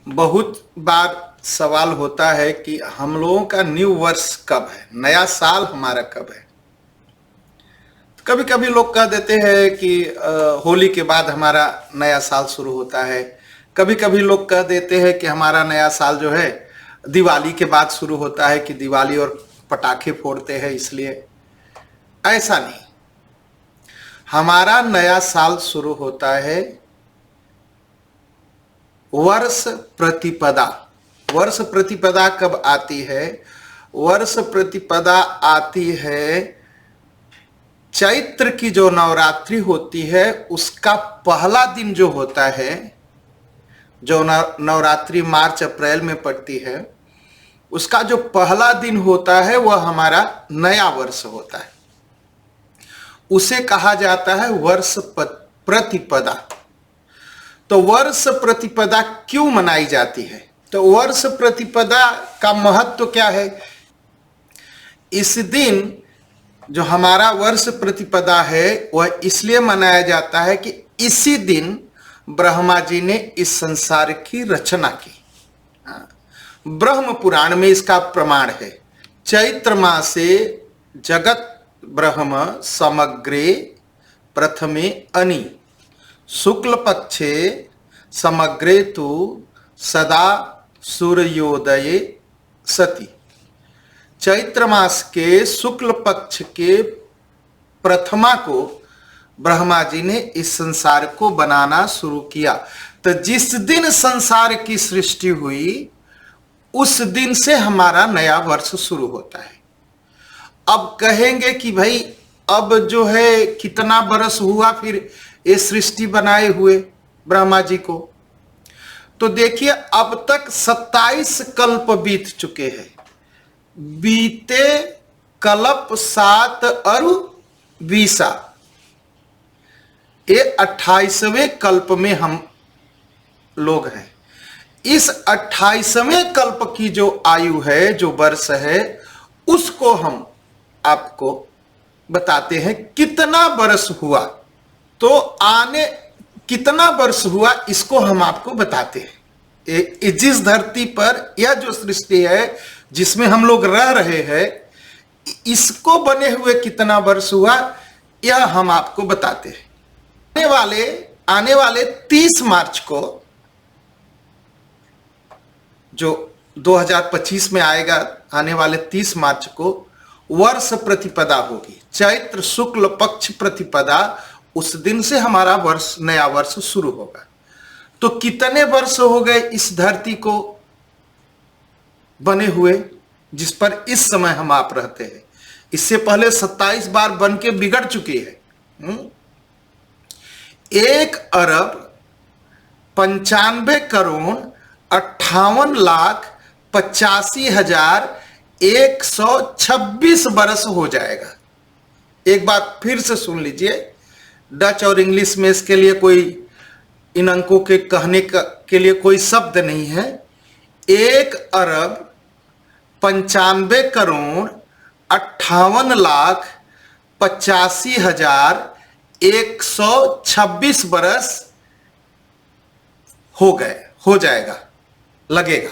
बहुत बार सवाल होता है कि हम लोगों का न्यू वर्ष कब है, नया साल हमारा कब है। कभी कभी लोग कह देते हैं कि होली के बाद हमारा नया साल शुरू होता है। कभी कभी लोग कह देते हैं कि हमारा नया साल जो है दिवाली के बाद शुरू होता है, कि दिवाली और पटाखे फोड़ते हैं इसलिए। ऐसा नहीं, हमारा नया साल शुरू होता है वर्ष प्रतिपदा। वर्ष प्रतिपदा कब आती है? वर्ष प्रतिपदा आती है चैत्र की जो नवरात्रि होती है उसका पहला दिन जो होता है, जो नवरात्रि मार्च अप्रैल में पड़ती है, उसका जो पहला दिन होता है वह हमारा नया वर्ष होता है। उसे कहा जाता है वर्ष प्रतिपदा। तो वर्ष प्रतिपदा क्यों मनाई जाती है? तो वर्ष प्रतिपदा का महत्व क्या है? इस दिन जो हमारा वर्ष प्रतिपदा है वह इसलिए मनाया जाता है कि इसी दिन ब्रह्मा जी ने इस संसार की रचना की। ब्रह्म पुराण में इसका प्रमाण है। चैत्र मासे जगत ब्रह्म समग्रे प्रथमे अनि शुक्ल पक्षे समग्रे तु सदा सूर्योदये सति। चैत्र मास के शुक्ल पक्ष के प्रथमा को ब्रह्मा जी ने इस संसार को बनाना शुरू किया। तो जिस दिन संसार की सृष्टि हुई उस दिन से हमारा नया वर्ष शुरू होता है। अब कहेंगे कि भाई अब जो है कितना बरस हुआ फिर ये सृष्टि बनाए हुए ब्रह्मा जी को? तो देखिए, अब तक 27 कल्प बीत चुके हैं। बीते कल्प 7 अरु 20, ये 28वें कल्प में हम लोग हैं। इस 28वें कल्प की जो आयु है, जो वर्ष है, उसको हम आपको बताते हैं कितना वर्ष हुआ। तो आने कितना वर्ष हुआ इसको हम आपको बताते हैं। जिस धरती पर यह जो सृष्टि है जिसमें हम लोग रह रहे हैं, इसको बने हुए कितना वर्ष हुआ यह हम आपको बताते हैं। आने वाले 30 मार्च को, जो 2025 में आएगा, आने वाले 30 मार्च को वर्ष प्रतिपदा होगी। चैत्र शुक्ल पक्ष प्रतिपदा, उस दिन से हमारा वर्ष, नया वर्ष शुरू होगा। तो कितने वर्ष हो गए इस धरती को बने हुए, जिस पर इस समय हम आप रहते हैं? इससे पहले 27 बार बन के बिगड़ चुकी है। 1,58,58,85,126 बरस हो जाएगा। एक बात फिर से सुन लीजिए, डच और इंग्लिश में इसके लिए कोई, इन अंकों के कहने के लिए कोई शब्द नहीं है। 1,95,58,85,126 बरस हो गए, हो जाएगा, लगेगा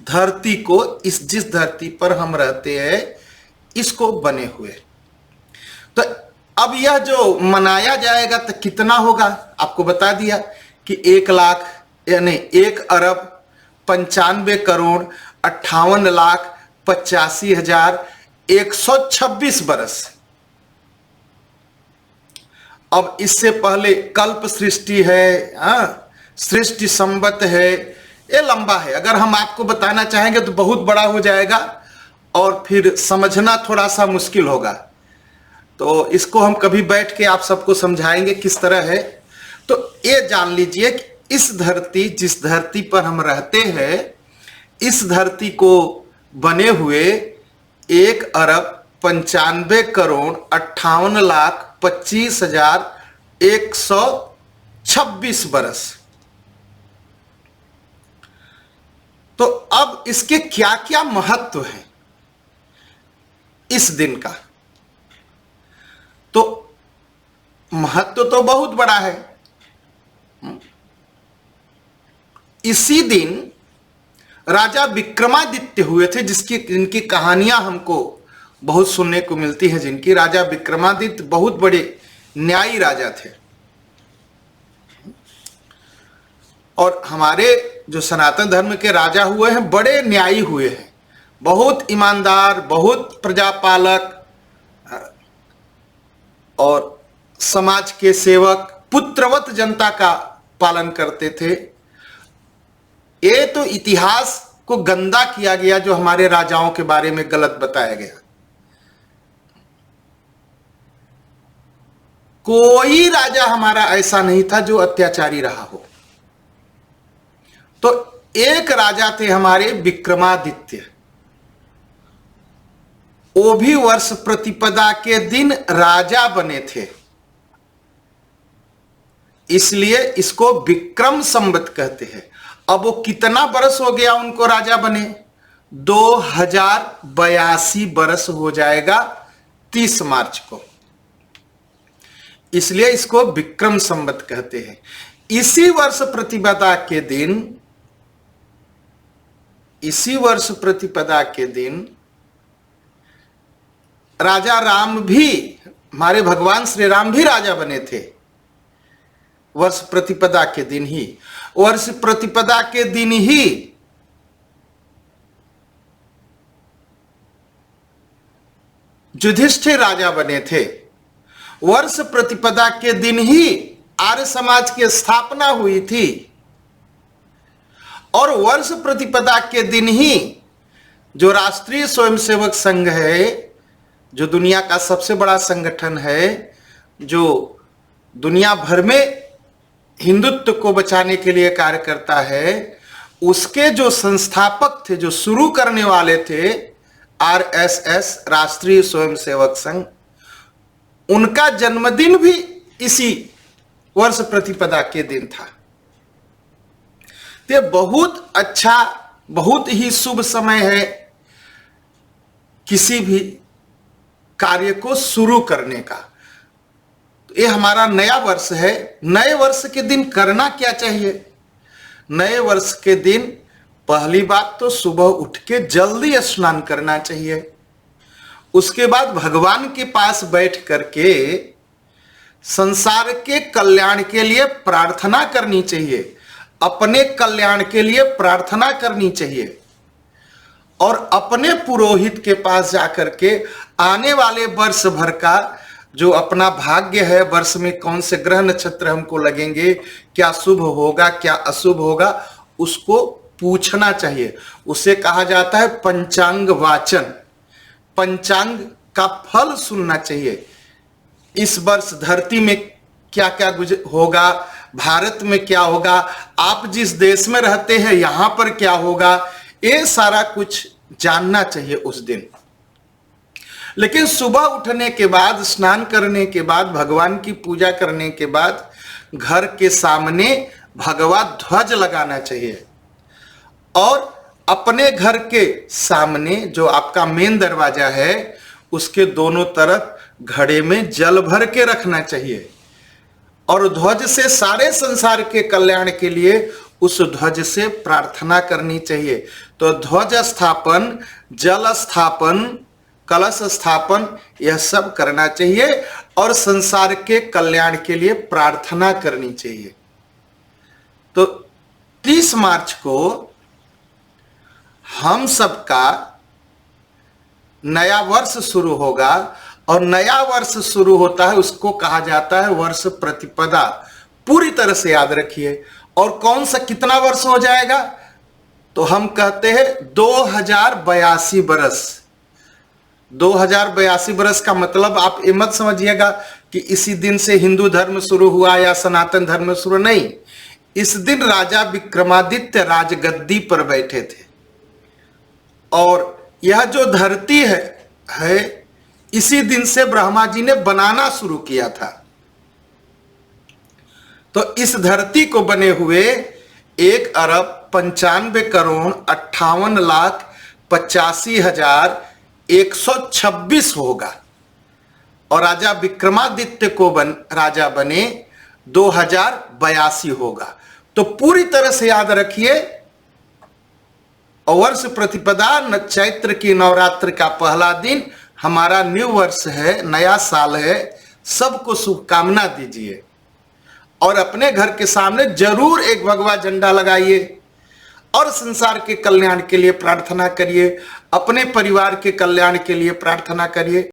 धरती को, इस जिस धरती पर हम रहते हैं इसको बने हुए। तो अब यह जो मनाया जाएगा तो कितना होगा, आपको बता दिया कि 1 लाख, यानी 1,95,58,85,126 बरस। अब इससे पहले कल्प सृष्टि है, सृष्टि संवत है, ये लंबा है। अगर हम आपको बताना चाहेंगे तो बहुत बड़ा हो जाएगा और फिर समझना थोड़ा सा मुश्किल होगा। तो इसको हम कभी बैठ के आप सबको समझाएंगे किस तरह है। तो ये जान लीजिए कि इस धरती, जिस धरती पर हम रहते हैं, इस धरती को बने हुए 1,95,58,25,126 बरस। तो अब इसके क्या क्या महत्व है इस दिन का? तो महत्व तो बहुत बड़ा है। इसी दिन राजा विक्रमादित्य हुए थे, जिनकी कहानियां हमको बहुत सुनने को मिलती है। जिनकी राजा विक्रमादित्य बहुत बड़े न्यायी राजा थे, और हमारे जो सनातन धर्म के राजा हुए हैं बड़े न्यायी हुए हैं, बहुत ईमानदार, बहुत प्रजापालक और समाज के सेवक, पुत्रवत जनता का पालन करते थे। ये तो इतिहास को गंदा किया गया जो हमारे राजाओं के बारे में गलत बताया गया। कोई राजा हमारा ऐसा नहीं था जो अत्याचारी रहा हो। तो एक राजा थे हमारे विक्रमादित्य, वो भी वर्ष प्रतिपदा के दिन राजा बने थे, इसलिए इसको विक्रम संवत कहते हैं। अब वो कितना बरस हो गया उनको राजा बने? 2082 बरस हो जाएगा 30 मार्च को, इसलिए इसको विक्रम संवत कहते हैं। इसी वर्ष प्रतिपदा के दिन राजा राम भी, हमारे भगवान श्री राम भी राजा बने थे वर्ष प्रतिपदा के दिन ही। वर्ष प्रतिपदा के दिन ही युधिष्ठिर राजा बने थे। वर्ष प्रतिपदा के दिन ही आर्य समाज की स्थापना हुई थी, और वर्ष प्रतिपदा के दिन ही जो राष्ट्रीय स्वयंसेवक संघ है, जो दुनिया का सबसे बड़ा संगठन है, जो दुनिया भर में हिंदुत्व को बचाने के लिए कार्य करता है, उसके जो संस्थापक थे, जो शुरू करने वाले थे, आरएसएस, राष्ट्रीय स्वयंसेवक संघ, उनका जन्मदिन भी इसी वर्ष प्रतिपदा के दिन था। तो बहुत अच्छा, बहुत ही शुभ समय है किसी भी कार्य को शुरू करने का। तो ये हमारा नया वर्ष है। नए वर्ष के दिन करना क्या चाहिए? नए वर्ष के दिन पहली बात तो सुबह उठ के जल्दी स्नान करना चाहिए। उसके बाद भगवान के पास बैठ करके संसार के कल्याण के लिए प्रार्थना करनी चाहिए, अपने कल्याण के लिए प्रार्थना करनी चाहिए, और अपने पुरोहित के पास जाकर के आने वाले वर्ष भर का जो अपना भाग्य है, वर्ष में कौन से ग्रह नक्षत्र हमको लगेंगे, क्या शुभ होगा क्या अशुभ होगा, उसको पूछना चाहिए। उसे कहा जाता है पंचांग वाचन। पंचांग का फल सुनना चाहिए। इस वर्ष धरती में क्या क्या होगा, भारत में क्या होगा, आप जिस देश में रहते हैं यहां पर क्या होगा, ये सारा कुछ जानना चाहिए उस दिन। लेकिन सुबह उठने के बाद, स्नान करने के बाद, भगवान की पूजा करने के बाद घर के सामने भगवा ध्वज लगाना चाहिए, और अपने घर के सामने जो आपका मेन दरवाजा है उसके दोनों तरफ घड़े में जल भर के रखना चाहिए, और ध्वज से सारे संसार के कल्याण के लिए उस ध्वज से प्रार्थना करनी चाहिए। तो ध्वज स्थापन, जल स्थापन, कलश स्थापन, यह सब करना चाहिए, और संसार के कल्याण के लिए प्रार्थना करनी चाहिए। तो 30 मार्च को हम सबका नया वर्ष शुरू होगा, और नया वर्ष शुरू होता है उसको कहा जाता है वर्ष प्रतिपदा। पूरी तरह से याद रखिए। और कौन सा कितना वर्ष हो जाएगा? तो हम कहते हैं 2082 बरस। 2082 बरस का मतलब आप ये मत समझिएगा कि इसी दिन से हिंदू धर्म शुरू हुआ या सनातन धर्म शुरू, नहीं। इस दिन राजा विक्रमादित्य राजगद्दी पर बैठे थे, और यह जो धरती है इसी दिन से ब्रह्मा जी ने बनाना शुरू किया था। तो इस धरती को बने हुए 1,95,58,85,126 होगा, और राजा विक्रमादित्य को राजा बने 2082 होगा। तो पूरी तरह से याद रखिए, वर्ष प्रतिपदा चैत्र की नवरात्र का पहला दिन हमारा न्यू वर्ष है, नया साल है। सबको शुभकामना दीजिए और अपने घर के सामने जरूर एक भगवा झंडा लगाइए और संसार के कल्याण के लिए प्रार्थना करिए, अपने परिवार के कल्याण के लिए प्रार्थना करिए।